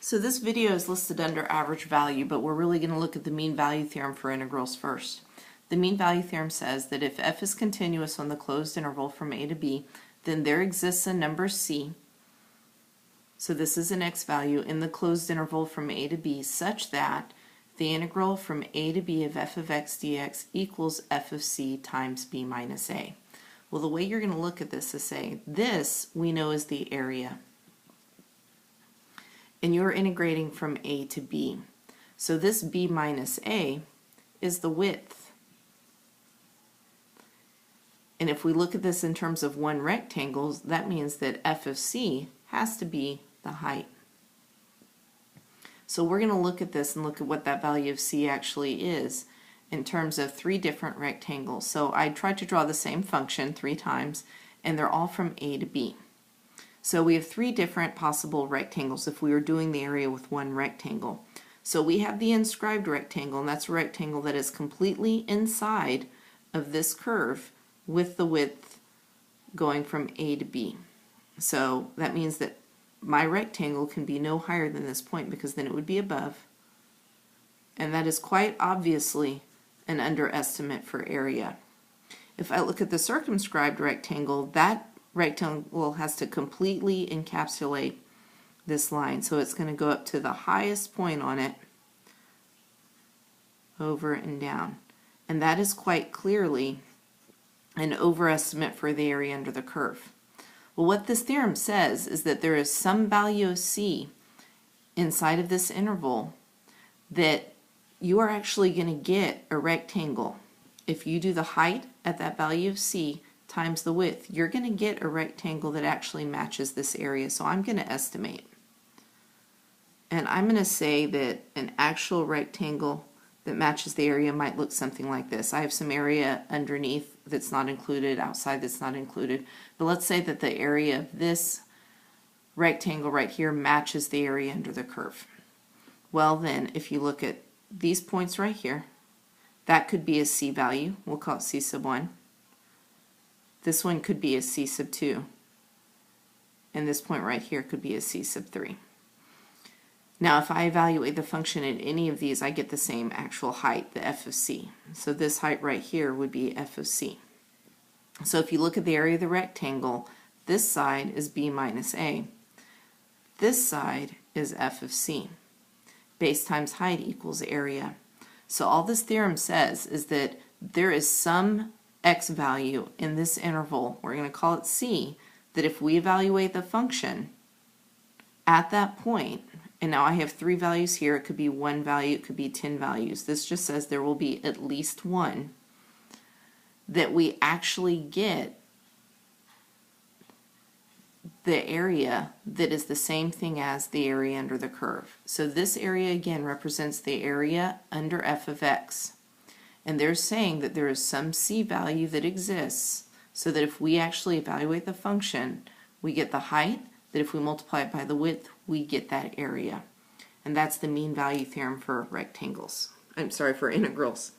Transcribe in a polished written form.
So this video is listed under average value, but we're really going to look at the mean value theorem for integrals first. The mean value theorem says that if f is continuous on the closed interval from a to b, then there exists a number c, so this is an x value, in the closed interval from a to b such that the integral from a to b of f of x dx equals f of c times b minus a. Well, the way you're going to look at this is say, this we know is the area, and you're integrating from a to b. So this b minus a is the width. And if we look at this in terms of one rectangle, that means that f of c has to be the height. So we're going to look at this and look at what that value of c actually is in terms of three different rectangles. So I tried to draw the same function 3 times, and they're all from a to b. So we have 3 different possible rectangles if we were doing the area with one rectangle. So we have the inscribed rectangle, and that's a rectangle that is completely inside of this curve with the width going from a to b. So that means that my rectangle can be no higher than this point, because then it would be above, and that is quite obviously an underestimate for area. If I look at the circumscribed rectangle, that rectangle has to completely encapsulate this line, so it's going to go up to the highest point on it, over and down, and that is quite clearly an overestimate for the area under the curve. Well, what this theorem says is that there is some value of c inside of this interval that you are actually going to get a rectangle. If you do the height at that value of c times the width, you're going to get a rectangle that actually matches this area. So I'm going to estimate. And I'm going to say that an actual rectangle that matches the area might look something like this. I have some area underneath that's not included, outside that's not included. But let's say that the area of this rectangle right here matches the area under the curve. Well then, if you look at these points right here, that could be a c value. We'll call it c sub 1. This one could be a c sub 2. And this point right here could be a c sub 3. Now if I evaluate the function at any of these, I get the same actual height, the f of c. So this height right here would be f of c. So if you look at the area of the rectangle, this side is b minus a. This side is f of c. Base times height equals area. So all this theorem says is that there is some x value in this interval, we're going to call it c, that if we evaluate the function at that point, and now I have 3 values here, it could be 1 value, it could be 10 values. This just says there will be at least one, that we actually get the area that is the same thing as the area under the curve. So this area again represents the area under f of x. And they're saying that there is some c value that exists, so that if we actually evaluate the function, we get the height, that if we multiply it by the width, we get that area. And that's the mean value theorem for rectangles. I'm sorry, for integrals.